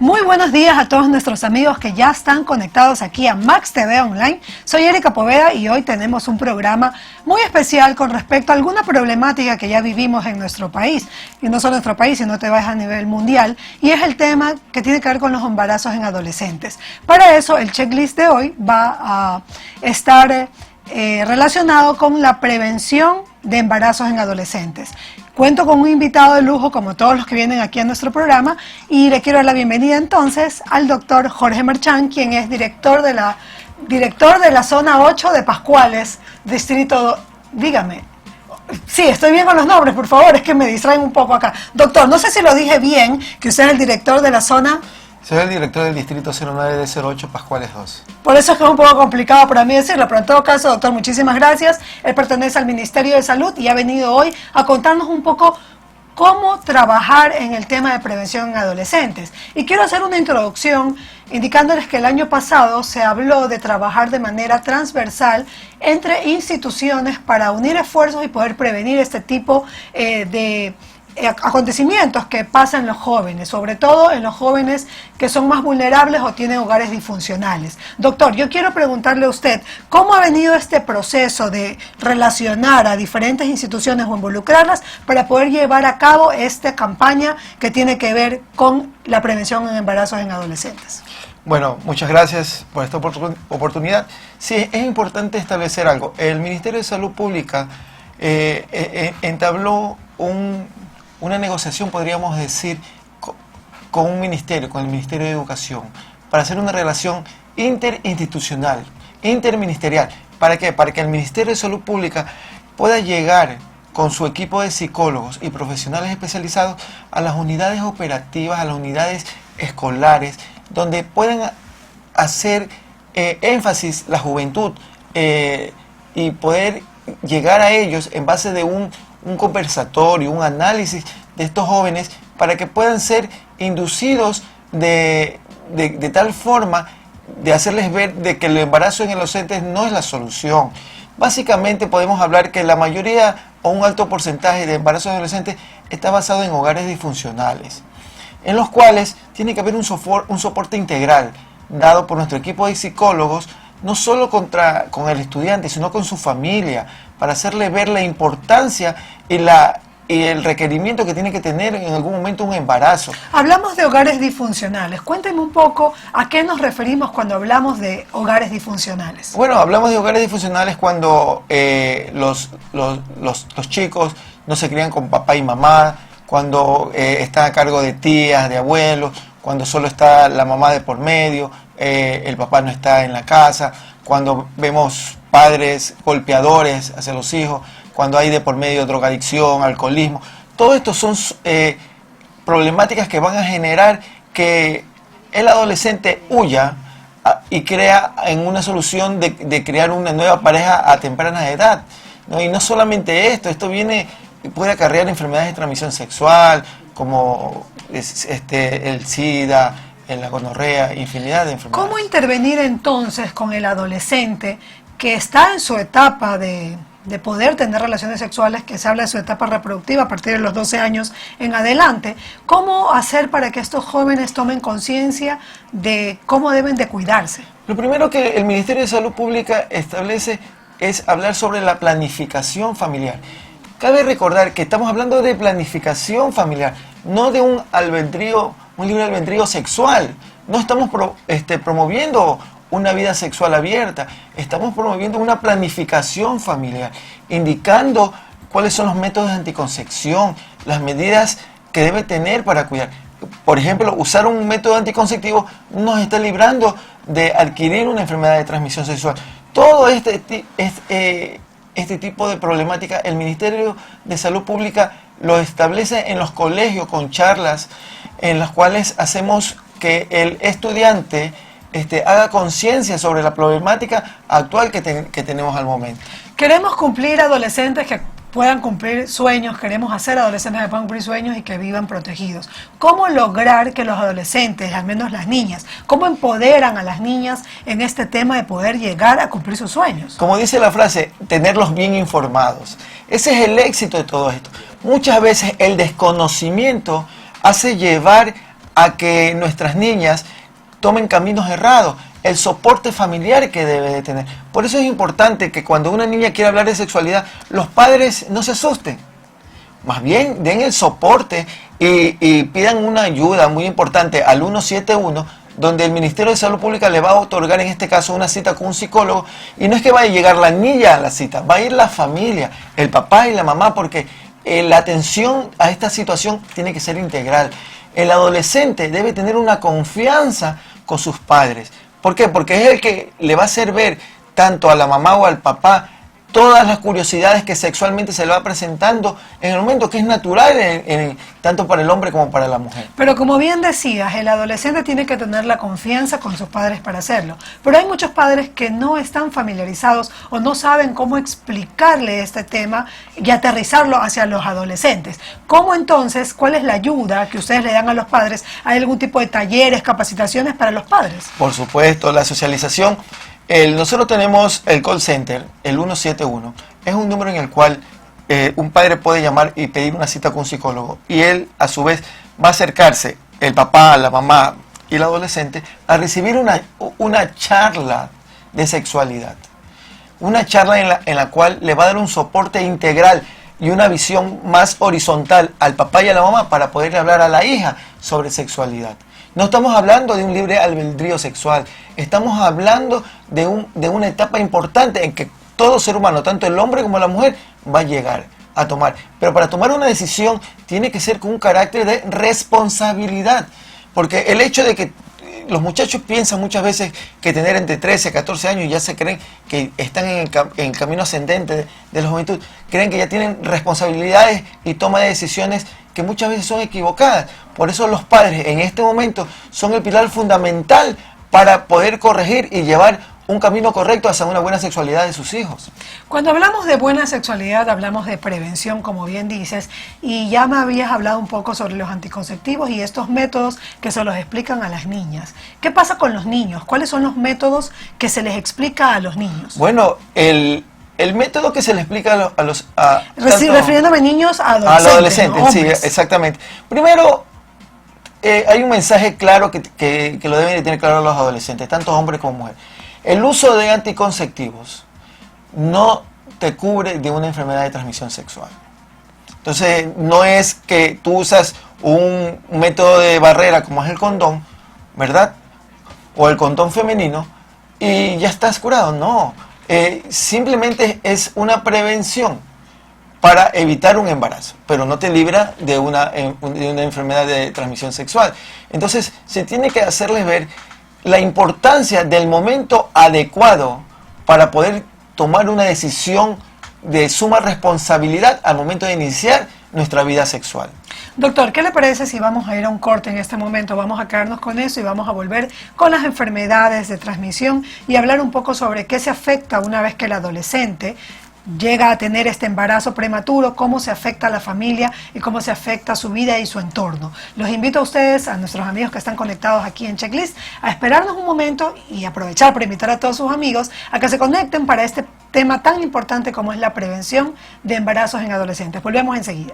Muy buenos días a todos nuestros amigos que ya están conectados aquí a Max TV Online. Soy Erika Poveda y hoy tenemos un programa muy especial con respecto a alguna problemática que ya vivimos en nuestro país. Y no solo en nuestro país, sino te vas a nivel mundial. Y es el tema que tiene que ver con los embarazos en adolescentes. Para eso, el checklist de hoy va a estar relacionado con la prevención de embarazos en adolescentes. Cuento con un invitado de lujo, como todos los que vienen aquí a nuestro programa, y le quiero dar la bienvenida entonces al doctor Jorge Merchán, quien es director de la zona 8 de Pascuales, distrito, dígame. Sí, estoy bien con los nombres, por favor, es que me distraen un poco acá. Doctor, no sé si lo dije bien, que usted es el director de la zona... Soy el director del distrito 09 de 08 Pascuales 2. Por eso es que es un poco complicado para mí decirlo, pero en todo caso, doctor, muchísimas gracias. Él pertenece al Ministerio de Salud y ha venido hoy a contarnos un poco cómo trabajar en el tema de prevención en adolescentes. Y quiero hacer una introducción indicándoles que el año pasado se habló de trabajar de manera transversal entre instituciones para unir esfuerzos y poder prevenir este tipo de acontecimientos que pasan en los jóvenes, sobre todo en los jóvenes que son más vulnerables o tienen hogares disfuncionales. Doctor, yo quiero preguntarle a usted, ¿cómo ha venido este proceso de relacionar a diferentes instituciones o involucrarlas para poder llevar a cabo esta campaña que tiene que ver con la prevención en embarazos en adolescentes? Bueno, muchas gracias por esta oportunidad. Sí, es importante establecer algo. El Ministerio de Salud Pública entabló una negociación, podríamos decir, con un ministerio, con el Ministerio de Educación, para hacer una relación interinstitucional, interministerial. ¿Para qué? Para que el Ministerio de Salud Pública pueda llegar con su equipo de psicólogos y profesionales especializados a las unidades operativas, a las unidades escolares, donde puedan hacer énfasis la juventud y poder llegar a ellos en base de un conversatorio, un análisis de estos jóvenes para que puedan ser inducidos de tal forma de hacerles ver de que el embarazo en adolescentes no es la solución. Básicamente podemos hablar que la mayoría o un alto porcentaje de embarazos adolescentes está basado en hogares disfuncionales, en los cuales tiene que haber un soporte integral dado por nuestro equipo de psicólogos, no solo con el estudiante, sino con su familia, para hacerle ver la importancia y el requerimiento que tiene que tener en algún momento un embarazo. Hablamos de hogares disfuncionales. Cuénteme un poco a qué nos referimos cuando hablamos de hogares disfuncionales. Bueno, hablamos de hogares disfuncionales cuando los chicos no se crían con papá y mamá, cuando están a cargo de tías, de abuelos, cuando solo está la mamá de por medio, el papá no está en la casa, cuando vemos padres golpeadores hacia los hijos, cuando hay de por medio drogadicción, alcoholismo. Todo esto son problemáticas que van a generar que el adolescente huya y crea en una solución de crear una nueva pareja a temprana edad, ¿no? Y no solamente esto puede acarrear enfermedades de transmisión sexual, como el SIDA, la gonorrea, infinidad de enfermedades. ¿Cómo intervenir entonces con el adolescente que está en su etapa de poder tener relaciones sexuales, que se habla de su etapa reproductiva a partir de los 12 años en adelante? ¿Cómo hacer para que estos jóvenes tomen conciencia de cómo deben de cuidarse? Lo primero que el Ministerio de Salud Pública establece es hablar sobre la planificación familiar. Cabe recordar que estamos hablando de planificación familiar, no de un libre albedrío sexual. No estamos promoviendo una vida sexual abierta, estamos promoviendo una planificación familiar, indicando cuáles son los métodos de anticoncepción, las medidas que debe tener para cuidar. Por ejemplo, usar un método anticonceptivo nos está librando de adquirir una enfermedad de transmisión sexual. Todo este tipo de problemática, el Ministerio de Salud Pública lo establece en los colegios con charlas en las cuales hacemos que el estudiante haga conciencia sobre la problemática actual que tenemos al momento. Queremos cumplir adolescentes que puedan cumplir sueños, queremos hacer adolescentes que puedan cumplir sueños y que vivan protegidos. ¿Cómo lograr que los adolescentes, al menos las niñas, cómo empoderan a las niñas en este tema de poder llegar a cumplir sus sueños? Como dice la frase, tenerlos bien informados. Ese es el éxito de todo esto. Muchas veces el desconocimiento hace llevar a que nuestras niñas tomen caminos errados. El soporte familiar que debe de tener. Por eso es importante que cuando una niña quiere hablar de sexualidad, los padres no se asusten. Más bien den el soporte y pidan una ayuda muy importante al 171, donde el Ministerio de Salud Pública le va a otorgar en este caso una cita con un psicólogo. Y no es que vaya a llegar la niña a la cita, va a ir la familia, el papá y la mamá, porque la atención a esta situación tiene que ser integral. El adolescente debe tener una confianza con sus padres. ¿Por qué? Porque es el que le va a hacer ver tanto a la mamá o al papá todas las curiosidades que sexualmente se le va presentando en el momento, que es natural tanto para el hombre como para la mujer. Pero como bien decías, el adolescente tiene que tener la confianza con sus padres para hacerlo. Pero hay muchos padres que no están familiarizados o no saben cómo explicarle este tema y aterrizarlo hacia los adolescentes. ¿Cómo entonces, cuál es la ayuda que ustedes le dan a los padres? ¿Hay algún tipo de talleres, capacitaciones para los padres? Por supuesto, la socialización. Nosotros tenemos el call center, el 171. Es un número en el cual un padre puede llamar y pedir una cita con un psicólogo. Y él, a su vez, va a acercarse, el papá, la mamá y el adolescente, a recibir una charla de sexualidad. Una charla en la cual le va a dar un soporte integral y una visión más horizontal al papá y a la mamá para poderle hablar a la hija sobre sexualidad. No estamos hablando de un libre albedrío sexual, estamos hablando de una etapa importante en que todo ser humano, tanto el hombre como la mujer, va a llegar a tomar. Pero para tomar una decisión tiene que ser con un carácter de responsabilidad, porque el hecho de que los muchachos piensan muchas veces que tener entre 13 a 14 años ya se creen que están en el camino ascendente de la juventud, creen que ya tienen responsabilidades y toma de decisiones que muchas veces son equivocadas. Por eso los padres en este momento son el pilar fundamental para poder corregir y llevar un camino correcto hacia una buena sexualidad de sus hijos. Cuando hablamos de buena sexualidad, hablamos de prevención, como bien dices, y ya me habías hablado un poco sobre los anticonceptivos y estos métodos que se los explican a las niñas. ¿Qué pasa con los niños? ¿Cuáles son los métodos que se les explica a los niños? Bueno, el método que se le explica refiriéndome a niños, a adolescentes. A los adolescentes, ¿no? sí, exactamente. Primero, hay un mensaje claro que lo deben de tener claro los adolescentes, tanto hombres como mujeres. El uso de anticonceptivos no te cubre de una enfermedad de transmisión sexual. Entonces, no es que tú usas un método de barrera como es el condón, ¿verdad? O el condón femenino y ya estás curado. No, simplemente es una prevención para evitar un embarazo, pero no te libra de una enfermedad de transmisión sexual. Entonces, se tiene que hacerles ver la importancia del momento adecuado para poder tomar una decisión de suma responsabilidad al momento de iniciar nuestra vida sexual. Doctor, ¿qué le parece si vamos a ir a un corte en este momento? Vamos a quedarnos con eso y vamos a volver con las enfermedades de transmisión y hablar un poco sobre qué se afecta una vez que el adolescente llega a tener este embarazo prematuro, cómo se afecta a la familia y cómo se afecta su vida y su entorno. Los invito a ustedes, a nuestros amigos que están conectados aquí en Checklist, a esperarnos un momento y aprovechar para invitar a todos sus amigos a que se conecten para este tema tan importante como es la prevención de embarazos en adolescentes. Volvemos enseguida.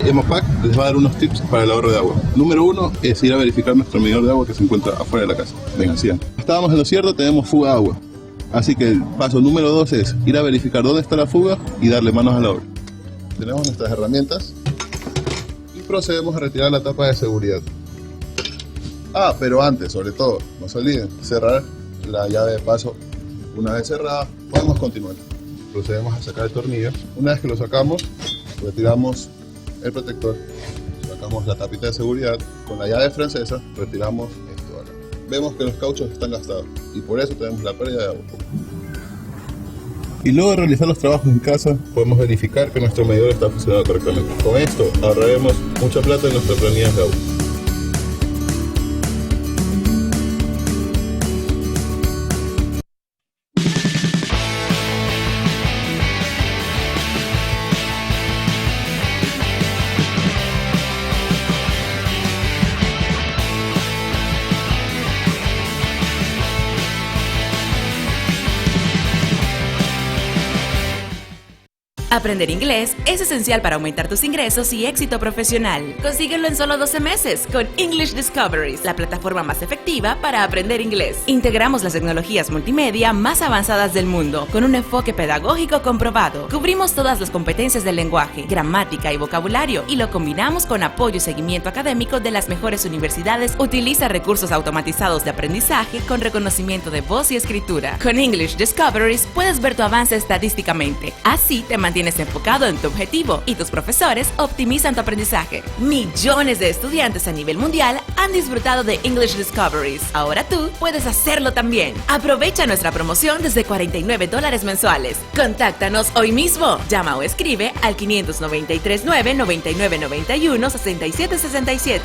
Hemopac les va a dar unos tips para el ahorro de agua. Número 1 es ir a verificar nuestro medidor de agua que se encuentra afuera de la casa. Vengan, sigan. Estábamos en lo cierto, tenemos fuga de agua. Así que el paso número 2 es ir a verificar dónde está la fuga y darle manos a la obra. Tenemos nuestras herramientas y procedemos a retirar la tapa de seguridad. Pero antes, sobre todo, no se olviden, cerrar la llave de paso. Una vez cerrada, podemos continuar. Procedemos a sacar el tornillo. Una vez que lo sacamos, retiramos el protector, sacamos la tapita de seguridad, con la llave francesa retiramos esto de acá. vemos que los cauchos están gastados y por eso tenemos la pérdida de agua. Y luego de realizar los trabajos en casa, podemos verificar que nuestro medidor está funcionando correctamente. Con esto ahorraremos mucha plata en nuestras planillas de agua. Aprender inglés es esencial para aumentar tus ingresos y éxito profesional. Consíguelo en solo 12 meses con English Discoveries, la plataforma más efectiva para aprender inglés. Integramos las tecnologías multimedia más avanzadas del mundo con un enfoque pedagógico comprobado. Cubrimos todas las competencias del lenguaje, gramática y vocabulario y lo combinamos con apoyo y seguimiento académico de las mejores universidades. Utiliza recursos automatizados de aprendizaje con reconocimiento de voz y escritura. Con English Discoveries puedes ver tu avance estadísticamente. Así te mantienes enfocado en tu objetivo y tus profesores optimizan tu aprendizaje. Millones de estudiantes a nivel mundial han disfrutado de English Discoveries. Ahora tú puedes hacerlo también. Aprovecha nuestra promoción desde $49 mensuales. Contáctanos hoy mismo. Llama o escribe al 593-999-91-6767.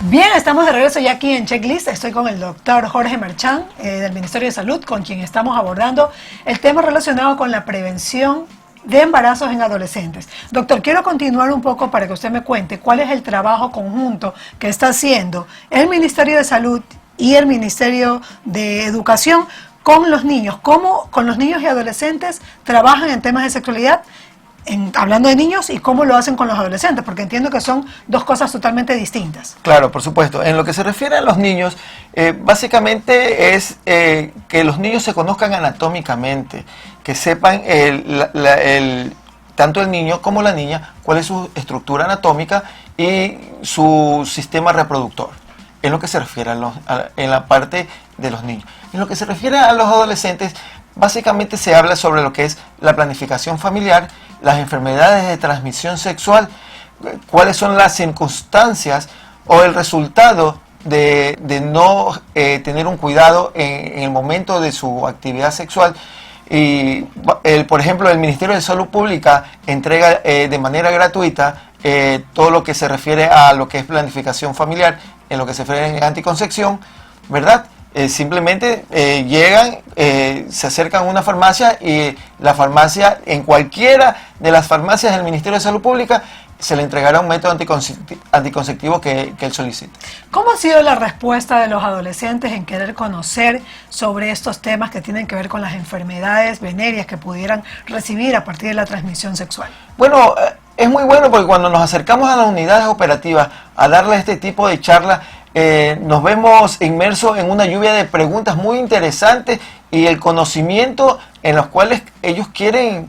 Bien, estamos de regreso ya aquí en Checklist. Estoy con el doctor Jorge Marchán del Ministerio de Salud, con quien estamos abordando el tema relacionado con la prevención de embarazos en adolescentes. Doctor, quiero continuar un poco para que usted me cuente cuál es el trabajo conjunto que está haciendo el Ministerio de Salud y el Ministerio de Educación con los niños. ¿Cómo con los niños y adolescentes trabajan en temas de sexualidad? Hablando de niños, y cómo lo hacen con los adolescentes, porque entiendo que son dos cosas totalmente distintas. Claro, por supuesto. En lo que se refiere a los niños, básicamente es que los niños se conozcan anatómicamente, que sepan tanto el niño como la niña cuál es su estructura anatómica y su sistema reproductor. En lo que se refiere en la parte de los niños. En lo que se refiere a los adolescentes, básicamente se habla sobre lo que es la planificación familiar, las enfermedades de transmisión sexual, cuáles son las circunstancias o el resultado de no tener un cuidado en el momento de su actividad sexual. Y por ejemplo, el Ministerio de Salud Pública entrega de manera gratuita todo lo que se refiere a lo que es planificación familiar, en lo que se refiere a anticoncepción, ¿verdad? Simplemente llegan, se acercan a una farmacia y la farmacia, en cualquiera de las farmacias del Ministerio de Salud Pública, se le entregará un método anticonceptivo que él solicite. ¿Cómo ha sido la respuesta de los adolescentes en querer conocer sobre estos temas que tienen que ver con las enfermedades venéreas que pudieran recibir a partir de la transmisión sexual? Bueno, es muy bueno porque cuando nos acercamos a las unidades operativas a darle este tipo de charla, nos vemos inmersos en una lluvia de preguntas muy interesantes y el conocimiento en los cuales ellos quieren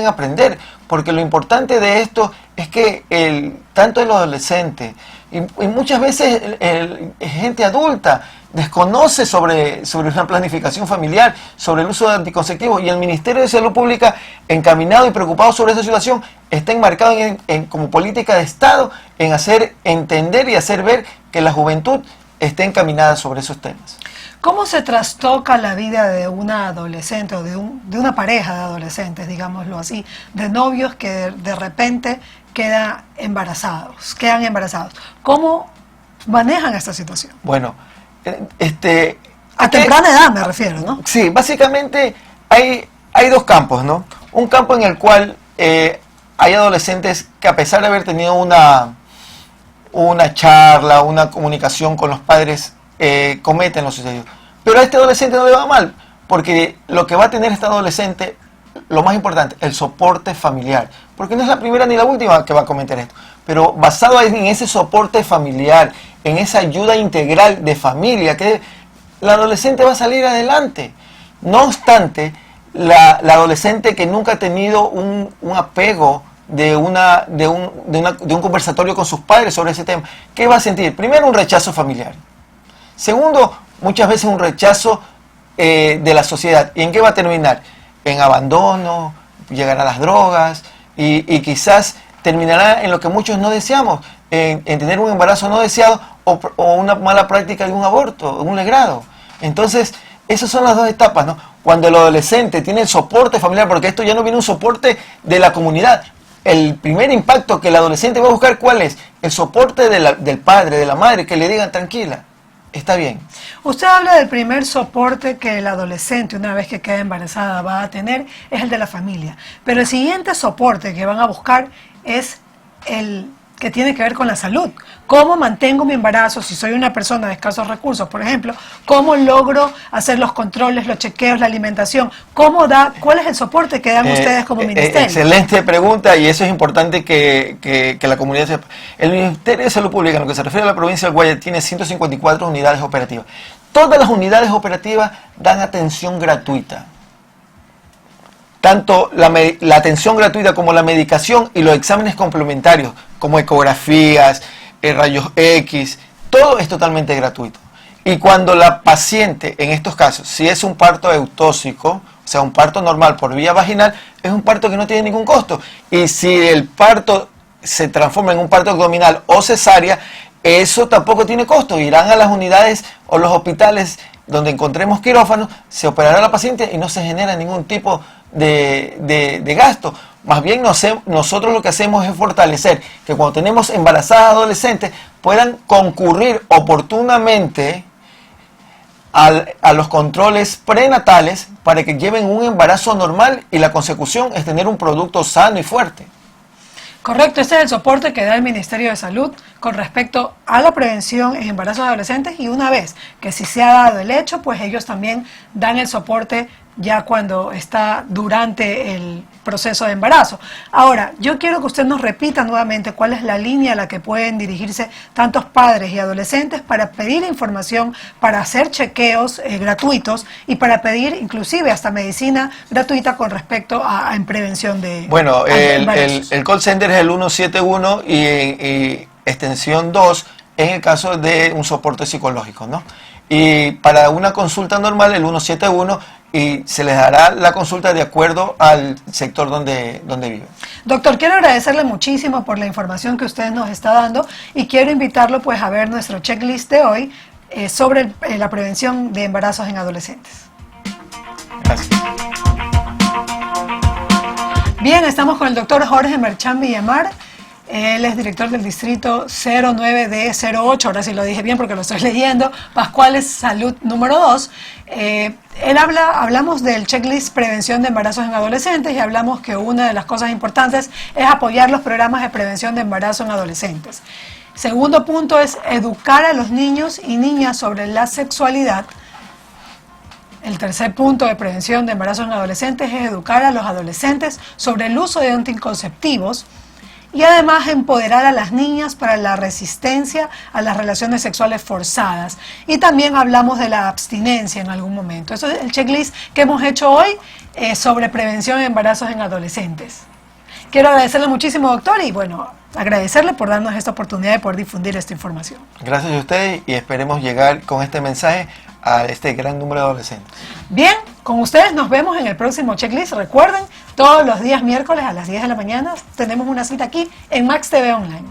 aprender, porque lo importante de esto es que tanto el adolescente y muchas veces gente adulta desconoce sobre una planificación familiar, sobre el uso de anticonceptivos, y el Ministerio de Salud Pública, encaminado y preocupado sobre esa situación, está enmarcado como política de Estado en hacer entender y hacer ver que la juventud esté encaminada sobre esos temas. ¿Cómo se trastoca la vida de una adolescente o de una pareja de adolescentes, digámoslo así, de novios que de repente quedan embarazados? ¿Cómo manejan esta situación? Bueno, a temprana edad me refiero, ¿no? Sí, básicamente hay dos campos, ¿no? Un campo en el cual hay adolescentes que, a pesar de haber tenido una charla, una comunicación con los padres, cometen lo sucedido. Pero a este adolescente no le va mal, porque lo que va a tener este adolescente, lo más importante, el soporte familiar. Porque no es la primera ni la última que va a cometer esto. Pero basado en ese soporte familiar, en esa ayuda integral de familia, que la adolescente va a salir adelante. No obstante, la adolescente que nunca ha tenido un apego de un conversatorio con sus padres sobre ese tema, ¿qué va a sentir? Primero, un rechazo familiar. Segundo, muchas veces un rechazo de la sociedad. ¿Y en qué va a terminar? En abandono, llegar a las drogas y quizás terminará en lo que muchos no deseamos, en tener un embarazo no deseado o una mala práctica de un aborto, un legrado. Entonces, esas son las dos etapas, ¿no? Cuando el adolescente tiene el soporte familiar, porque esto ya no viene un soporte de la comunidad. El primer impacto que el adolescente va a buscar, ¿cuál es? El soporte del padre, de la madre, que le digan tranquila, está bien. Usted habla del primer soporte que el adolescente, una vez que queda embarazada, va a tener, es el de la familia. Pero el siguiente soporte que van a buscar es el que tiene que ver con la salud. ¿Cómo mantengo mi embarazo si soy una persona de escasos recursos, por ejemplo? ¿Cómo logro hacer los controles, los chequeos, la alimentación? ¿Cuál es el soporte que dan ustedes como ministerio? Excelente pregunta, y eso es importante que la comunidad sepa. El Ministerio de Salud Pública, en lo que se refiere a la provincia del Guayas, tiene 154 unidades operativas. Todas las unidades operativas dan atención gratuita. Tanto la atención gratuita como la medicación y los exámenes complementarios, como ecografías, rayos X, todo es totalmente gratuito. Y cuando la paciente, en estos casos, si es un parto eutóxico, o sea, un parto normal por vía vaginal, es un parto que no tiene ningún costo. Y si el parto se transforma en un parto abdominal o cesárea, eso tampoco tiene costo. Irán a las unidades o los hospitales donde encontremos quirófanos, se operará a la paciente y no se genera ningún tipo de gasto. Más bien nosotros lo que hacemos es fortalecer que cuando tenemos embarazadas adolescentes puedan concurrir oportunamente a los controles prenatales para que lleven un embarazo normal, y la consecución es tener un producto sano y fuerte. Correcto, ese es el soporte que da el Ministerio de Salud con respecto a la prevención en embarazos adolescentes, y una vez que si se ha dado el hecho, pues ellos también dan el soporte ya cuando está durante el proceso de embarazo. Ahora, yo quiero que usted nos repita nuevamente cuál es la línea a la que pueden dirigirse tantos padres y adolescentes para pedir información, para hacer chequeos gratuitos y para pedir inclusive hasta medicina gratuita con respecto a en prevención de el call center es el 171 y extensión 2 en el caso de un soporte psicológico, ¿no? Y para una consulta normal el 171, y se les dará la consulta de acuerdo al sector donde viven. Doctor, quiero agradecerle muchísimo por la información que usted nos está dando, y quiero invitarlo pues a ver nuestro checklist de hoy sobre la prevención de embarazos en adolescentes. Gracias. Bien, estamos con el doctor Jorge Merchán Villamar. Él es director del distrito 09D08, ahora sí lo dije bien porque lo estoy leyendo, Pascuales Salud número 2. Hablamos del checklist prevención de embarazos en adolescentes, y hablamos que una de las cosas importantes es apoyar los programas de prevención de embarazo en adolescentes. Segundo punto es educar a los niños y niñas sobre la sexualidad. El tercer punto de prevención de embarazo en adolescentes es educar a los adolescentes sobre el uso de anticonceptivos, y además empoderar a las niñas para la resistencia a las relaciones sexuales forzadas. Y también hablamos de la abstinencia en algún momento. Eso es el checklist que hemos hecho hoy sobre prevención de embarazos en adolescentes. Quiero agradecerle muchísimo, doctor, y bueno, agradecerle por darnos esta oportunidad de poder difundir esta información. Gracias a ustedes, y esperemos llegar con este mensaje a este gran número de adolescentes. Bien, con ustedes nos vemos en el próximo checklist. Recuerden, todos los días miércoles a las 10 de la mañana tenemos una cita aquí en Max TV Online.